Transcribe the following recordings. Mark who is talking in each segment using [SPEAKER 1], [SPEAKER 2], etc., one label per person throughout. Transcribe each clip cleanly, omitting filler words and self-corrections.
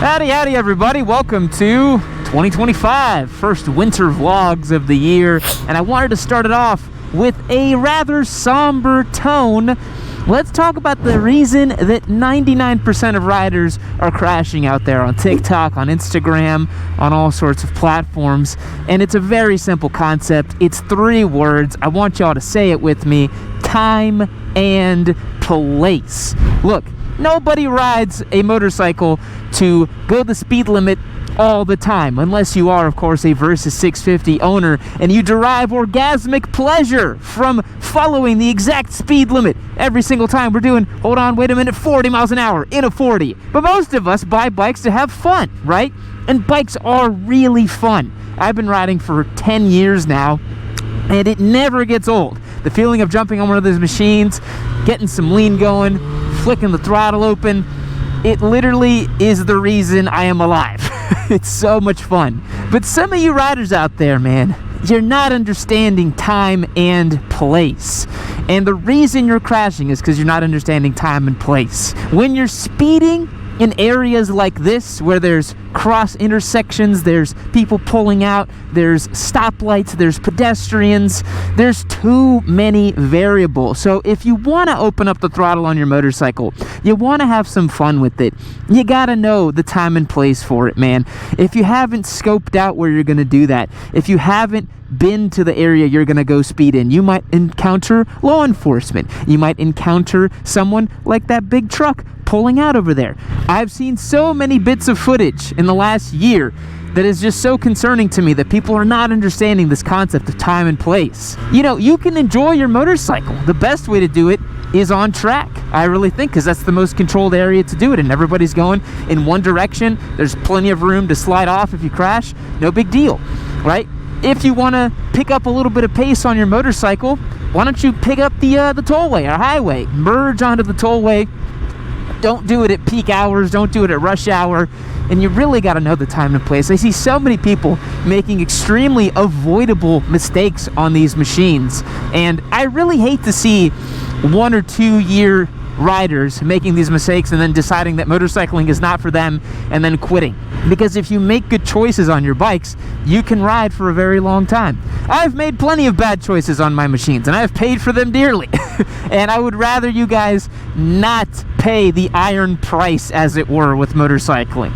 [SPEAKER 1] Howdy everybody, welcome to 2025, first winter vlogs of the year, and I wanted to start it off with a rather somber tone. Let's talk about the reason that 99% of riders are crashing out there on TikTok, on Instagram, on all sorts of platforms, and it's a very simple concept. It's 3 words. I want y'all to say it with me: time and place. Look, nobody rides a motorcycle to go the speed limit all the time, unless you are, of course, a Versys 650 owner and you derive orgasmic pleasure from following the exact speed limit every single time. We're doing, hold on, wait a minute, 40 miles an hour in a 40. But most of us buy bikes to have fun, right? And bikes are really fun. I've been riding for 10 years now, and it never gets old. The feeling of jumping on one of those machines, getting some lean going, flicking the throttle open, it literally is the reason I am alive. It's so much fun. But some of you riders out there, man, you're not understanding time and place. And the reason you're crashing is because you're not understanding time and place. When you're speeding in areas like this, where there's cross intersections, there's people pulling out, there's stoplights, there's pedestrians, there's too many variables. So if you want to open up the throttle on your motorcycle, you want to have some fun with it, you gotta know the time and place for it, man. If you haven't scoped out where you're gonna do that, if you haven't been to the area you're gonna go speed in, you might encounter law enforcement, you might encounter someone like that big truck pulling out over there. I've seen so many bits of footage in the last year that is just so concerning to me that people are not understanding this concept of time and place. You know, you can enjoy your motorcycle. The best way to do it is on track, I really think, because that's the most controlled area to do it, and everybody's going in one direction. There's plenty of room to slide off if you crash, no big deal, right? If you want to pick up a little bit of pace on your motorcycle, why don't you pick up the tollway or highway, merge onto the tollway. Don't do it at peak hours, don't do it at rush hour, and you really got to know the time and place. I see so many people making extremely avoidable mistakes on these machines, and I really hate to see 1 or 2 year riders making these mistakes and then deciding that motorcycling is not for them and then quitting. Because if you make good choices on your bikes, you can ride for a very long time. I've made plenty of bad choices on my machines, and I've paid for them dearly. And I would rather you guys not pay the iron price, as it were, with motorcycling.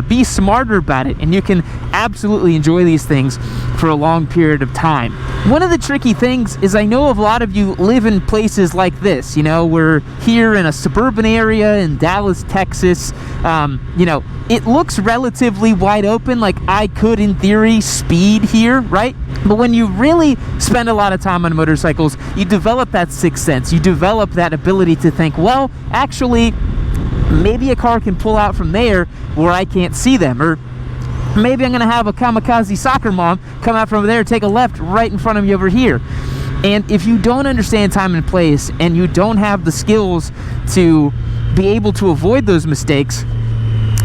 [SPEAKER 1] Be smarter about it, and you can absolutely enjoy these things for a long period of time. One of the tricky things is, I know a lot of you live in places like this. You know, we're here in a suburban area in Dallas, Texas. You know, it looks relatively wide open, like I could, in theory, speed here, right? But when you really spend a lot of time on motorcycles, you develop that sixth sense. You develop that ability to think, well, actually, maybe a car can pull out from there where I can't see them, or maybe I'm going to have a kamikaze soccer mom come out from over there, take a left right in front of me over here. And if you don't understand time and place, and you don't have the skills to be able to avoid those mistakes,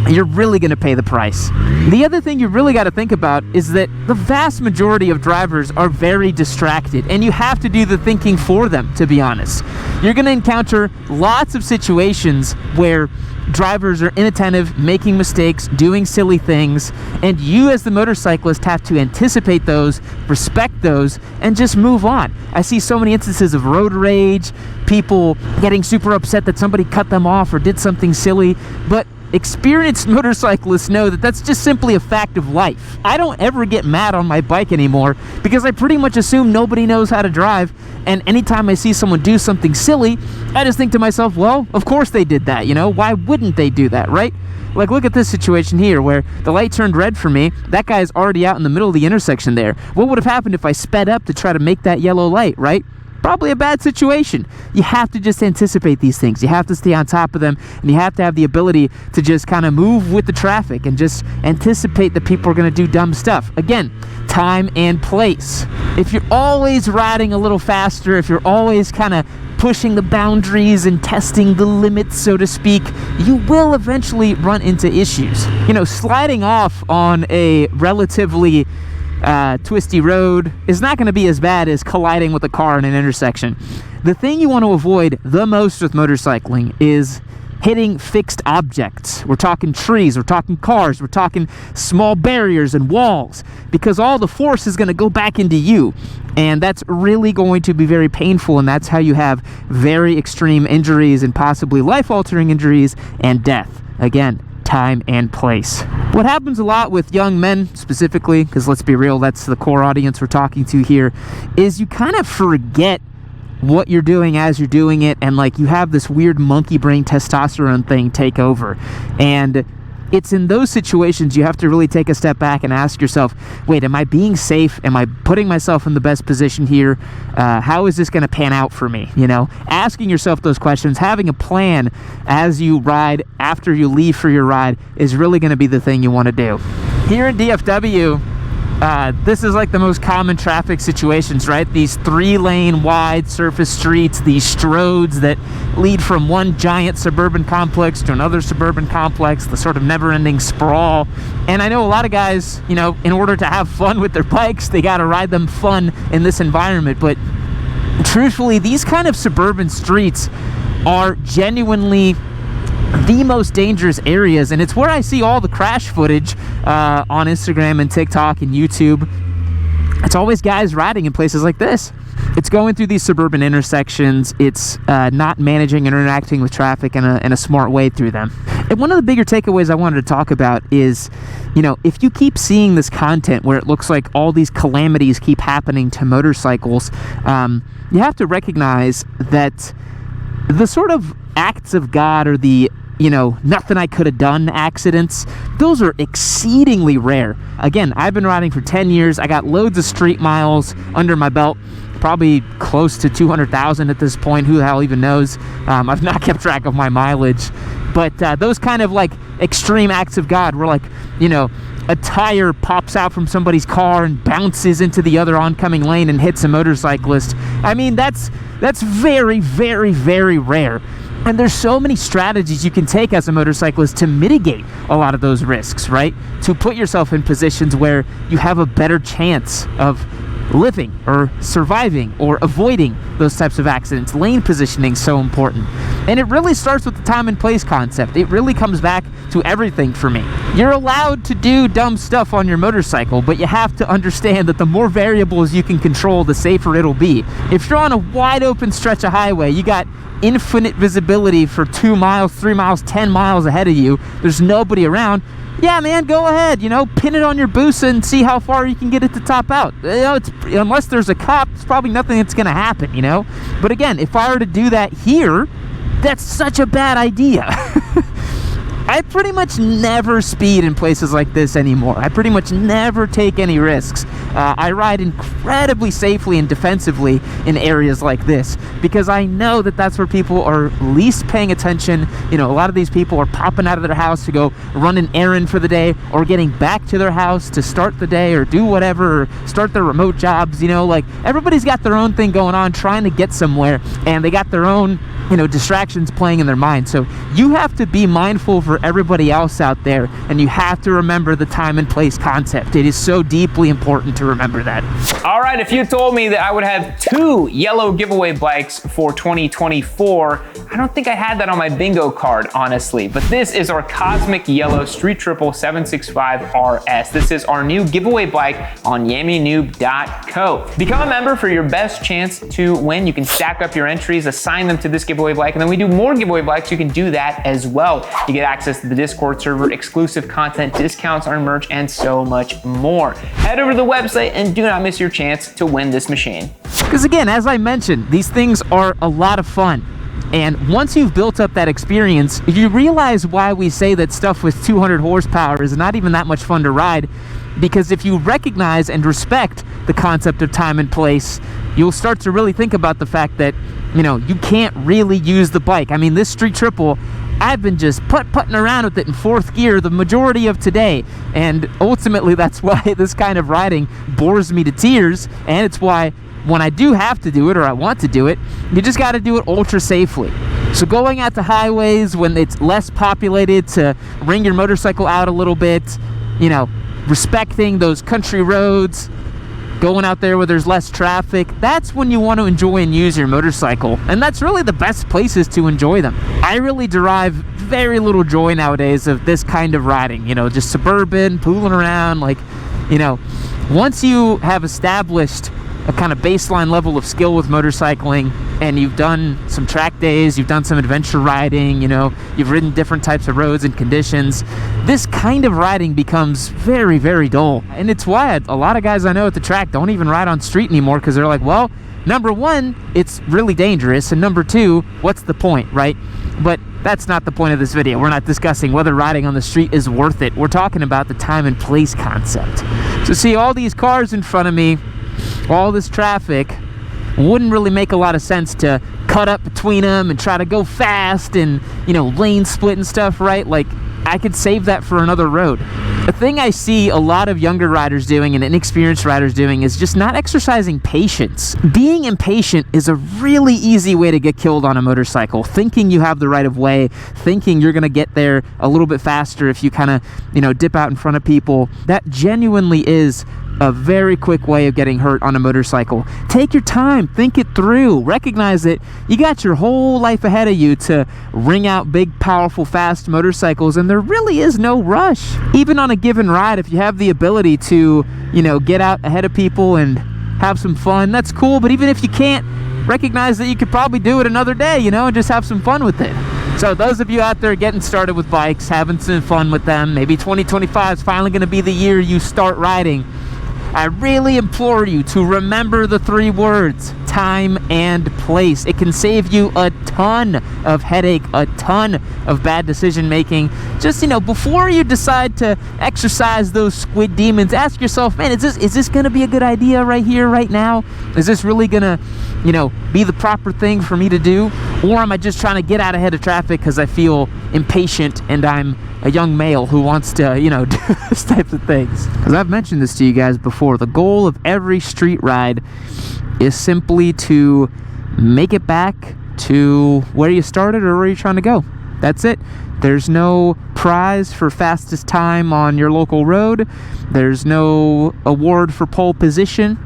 [SPEAKER 1] you're really going to pay the price. The other thing you really got to think about is that the vast majority of drivers are very distracted, and you have to do the thinking for them, to be honest. You're going to encounter lots of situations where drivers are inattentive, making mistakes, doing silly things, and you as the motorcyclist have to anticipate those, respect those, and just move on. I see so many instances of road rage, people getting super upset that somebody cut them off or did something silly, but experienced motorcyclists know that that's just simply a fact of life. I don't ever get mad on my bike anymore because I pretty much assume nobody knows how to drive, and anytime I see someone do something silly, I just think to myself, well, of course they did that, you know? Why wouldn't they do that, right? Like, look at this situation here where the light turned red for me. That guy's already out in the middle of the intersection there. What would have happened if I sped up to try to make that yellow light, right? Probably a bad situation. You have to just anticipate these things. You have to stay on top of them, and you have to have the ability to just kind of move with the traffic and just anticipate that people are going to do dumb stuff. Again, time and place. If you're always riding a little faster, if you're always kind of pushing the boundaries and testing the limits, so to speak, you will eventually run into issues. You know, sliding off on a relatively twisty road is not going to be as bad as colliding with a car in an intersection. The thing you want to avoid the most with motorcycling is hitting fixed objects. We're talking trees, we're talking cars, we're talking small barriers and walls, because all the force is going to go back into you. And that's really going to be very painful, and that's how you have very extreme injuries and possibly life-altering injuries and death. Again, time and place. What happens a lot with young men specifically, because let's be real, that's the core audience we're talking to here, is you kind of forget what you're doing as you're doing it, and like you have this weird monkey brain testosterone thing take over. And it's in those situations you have to really take a step back and ask yourself, wait, am I being safe? Am I putting myself in the best position here? How is this going to pan out for me? You know, asking yourself those questions, having a plan as you ride, after you leave for your ride, is really going to be the thing you want to do. Here in DFW, this is like the most common traffic situations, right? These 3-lane wide surface streets, these stroads that lead from one giant suburban complex to another suburban complex, the sort of never-ending sprawl. And I know a lot of guys, you know, in order to have fun with their bikes, they got to ride them fun in this environment. But truthfully, these kind of suburban streets are genuinely the most dangerous areas, and it's where I see all the crash footage on Instagram and TikTok and YouTube. It's always guys riding in places like this. It's going through these suburban intersections. It's not managing and interacting with traffic in a smart way through them. And one of the bigger takeaways I wanted to talk about is, you know, if you keep seeing this content where it looks like all these calamities keep happening to motorcycles, you have to recognize that the sort of acts of God, or the, you know, nothing I could have done accidents, those are exceedingly rare. Again, I've been riding for 10 years. I got loads of street miles under my belt, probably close to 200,000 at this point. Who the hell even knows? I've not kept track of my mileage. But those kind of like extreme acts of God where, like, you know, a tire pops out from somebody's car and bounces into the other oncoming lane and hits a motorcyclist. I mean, that's very, very, very rare. And there's so many strategies you can take as a motorcyclist to mitigate a lot of those risks, right? To put yourself in positions where you have a better chance of living or surviving or avoiding those types of accidents. Lane positioning is so important. And it really starts with the time and place concept. It really comes back to everything for me. You're allowed to do dumb stuff on your motorcycle, but you have to understand that the more variables you can control, the safer it'll be. If you're on a wide open stretch of highway, you got infinite visibility for 2 miles, 3 miles, 10 miles ahead of you, there's nobody around, yeah, man, go ahead, you know, pin it on your Busa and see how far you can get it to top out. You know, unless there's a cop, it's probably nothing that's going to happen, you know? But again, if I were to do that here, that's such a bad idea. I pretty much never speed in places like this anymore. I pretty much never take any risks. I ride incredibly safely and defensively in areas like this because I know that that's where people are least paying attention. You know, a lot of these people are popping out of their house to go run an errand for the day, or getting back to their house to start the day or do whatever, or start their remote jobs. You know, like, everybody's got their own thing going on, trying to get somewhere, and they got their own, you know, distractions playing in their mind. So you have to be mindful for everybody else out there, and you have to remember the time and place concept. It is so deeply important to remember that.
[SPEAKER 2] All right, if you told me that I would have 2 yellow giveaway bikes for 2024, I don't think I had that on my bingo card, honestly. But this is our Cosmic Yellow Street Triple 765 RS. This is our new giveaway bike on yammynoob.co. Become a member for your best chance to win. You can stack up your entries, assign them to this giveaway bike, and then we do more giveaway bikes. You can do that as well. You get access to the Discord server, exclusive content, discounts on merch, and so much more. Head over to the website and do not miss your chance to win this machine.
[SPEAKER 1] Because again, as I mentioned, these things are a lot of fun. And once you've built up that experience, you realize why we say that stuff with 200 horsepower is not even that much fun to ride. Because if you recognize and respect the concept of time and place, you'll start to really think about the fact that, you know, you can't really use the bike. I mean, this Street Triple, I've been just putting around with it in 4th gear the majority of today. And ultimately, that's why this kind of riding bores me to tears. And it's why when I do have to do it, or I want to do it, you just got to do it ultra safely. So going out to highways when it's less populated, to ring your motorcycle out a little bit, you know, respecting those country roads, going out there where there's less traffic, that's when you want to enjoy and use your motorcycle. And that's really the best places to enjoy them. I really derive very little joy nowadays of this kind of riding, you know, just suburban, pooling around, like, you know, once you have established a kind of baseline level of skill with motorcycling and you've done some track days, you've done some adventure riding, you know, you've ridden different types of roads and conditions, this kind of riding becomes very, very dull. And it's why a lot of guys I know at the track don't even ride on street anymore, because they're like, well, number one, it's really dangerous, and number two, what's the point, right? But that's not the point of this video. We're not discussing whether riding on the street is worth it. We're talking about the time and place concept. So see, all these cars in front of me, all this traffic, wouldn't really make a lot of sense to cut up between them and try to go fast and, you know, lane split and stuff, right? Like, I could save that for another road. The thing I see a lot of younger riders doing and inexperienced riders doing is just not exercising patience. Being impatient is a really easy way to get killed on a motorcycle. Thinking you have the right of way, thinking you're gonna get there a little bit faster if you kind of, you know, dip out in front of people. That genuinely is a very quick way of getting hurt on a motorcycle. Take your time, think it through, recognize that you got your whole life ahead of you to wring out big, powerful, fast motorcycles, and there really is no rush. Even on a given ride, if you have the ability to, you know, get out ahead of people and have some fun, that's cool. But even if you can't, recognize that you could probably do it another day, you know, and just have some fun with it. So those of you out there getting started with bikes, having some fun with them, maybe 2025 is finally going to be the year you start riding, I really implore you to remember the 3 words: time and place. It can save you a ton of headache, a ton of bad decision making. Just, you know, before you decide to exercise those squid demons, ask yourself, man, is this gonna be a good idea right here, right now? Is this really gonna, you know, be the proper thing for me to do? Or am I just trying to get out ahead of traffic because I feel impatient and I'm a young male who wants to, you know, do this type of things? Because I've mentioned this to you guys before. The goal of every street ride is simply to make it back to where you started or where you're trying to go. That's it. There's no prize for fastest time on your local road. There's no award for pole position.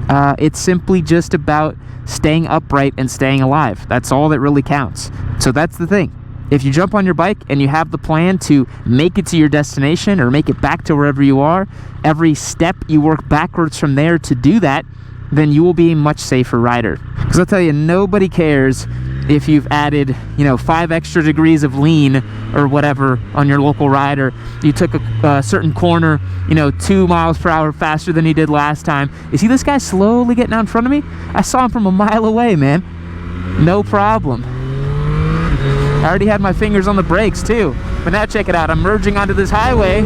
[SPEAKER 1] It's simply just about staying upright and staying alive. That's all that really counts. So that's the thing. If you jump on your bike and you have the plan to make it to your destination or make it back to wherever you are, every step you work backwards from there to do that, then you will be a much safer rider. Because I'll tell you, nobody cares if you've added, you know, 5 extra degrees of lean or whatever on your local ride, or you took a certain corner, you know, 2 miles per hour faster than you did last time. You see this guy slowly getting out in front of me? I saw him from a mile away, man. No problem. I already had my fingers on the brakes too. But now check it out, I'm merging onto this highway.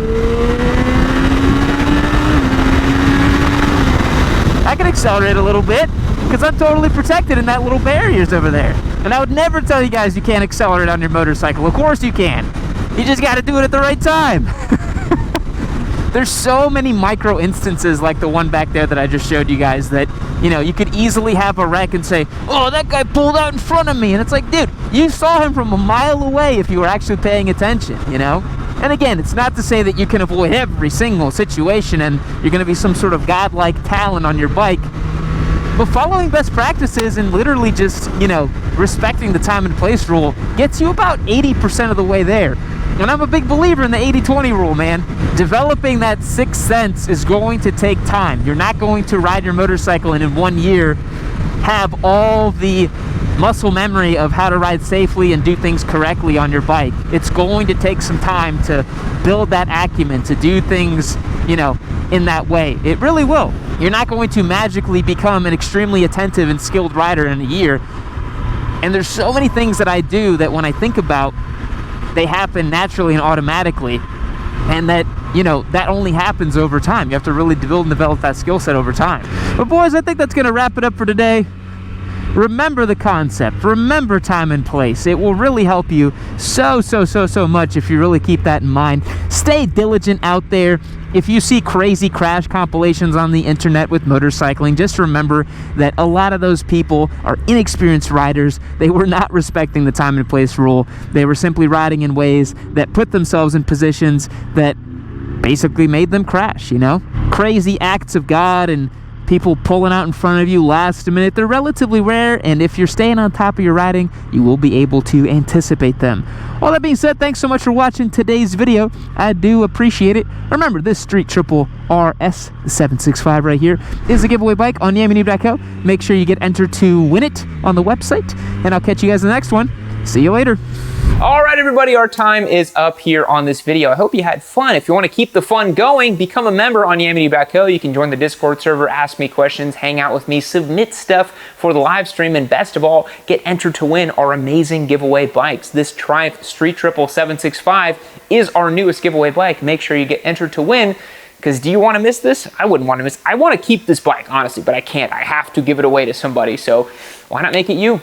[SPEAKER 1] I can accelerate a little bit because I'm totally protected in that little barriers over there. And I would never tell you guys you can't accelerate on your motorcycle. Of course you can. You just got to do it at the right time. There's so many micro instances like the one back there that I just showed you guys that, you know, you could easily have a wreck and say, oh, that guy pulled out in front of me. And it's like, dude, you saw him from a mile away if you were actually paying attention, you know? And again, it's not to say that you can avoid every single situation and you're going to be some sort of godlike talent on your bike. But following best practices and literally just, you know, respecting the time and place rule gets you about 80% of the way there. And I'm a big believer in the 80-20 rule, man. Developing that sixth sense is going to take time. You're not going to ride your motorcycle and in 1 year have all the muscle memory of how to ride safely and do things correctly on your bike. It's going to take some time to build that acumen, to do things, you know, in that way. It really will. You're not going to magically become an extremely attentive and skilled rider in a year. And there's so many things that I do that when I think about, they happen naturally and automatically, and that, you know, that only happens over time. You have to really build and develop that skill set over time. But boys, I think that's going to wrap it up for today. Remember the concept. Remember time and place. It will really help you so much if you really keep that in mind. Stay diligent out there. If you see crazy crash compilations on the internet with motorcycling, just remember that a lot of those people are inexperienced riders. They were not respecting the time and place rule. They were simply riding in ways that put themselves in positions that basically made them crash, you know? Crazy acts of God and people pulling out in front of you last minute. They're relatively rare, and if you're staying on top of your riding, you will be able to anticipate them. All that being said, thanks so much for watching today's video. I do appreciate it. Remember, this Street Triple RS 765 right here is a giveaway bike on YamiNoob.co. Make sure you get entered to win it on the website, and I'll catch you guys in the next one. See you later.
[SPEAKER 2] All right, everybody, our time is up here on this video. I hope you had fun. If you want to keep the fun going, become a member on YamiNoob.co. You can join the Discord server, ask me questions, hang out with me, submit stuff for the live stream, and best of all, get entered to win our amazing giveaway bikes. This Triumph Street Triple 765 is our newest giveaway bike. Make sure you get entered to win, because do you want to miss this? I wouldn't want to miss. I want to keep this bike, honestly, but I can't. I have to give it away to somebody, so why not make it you?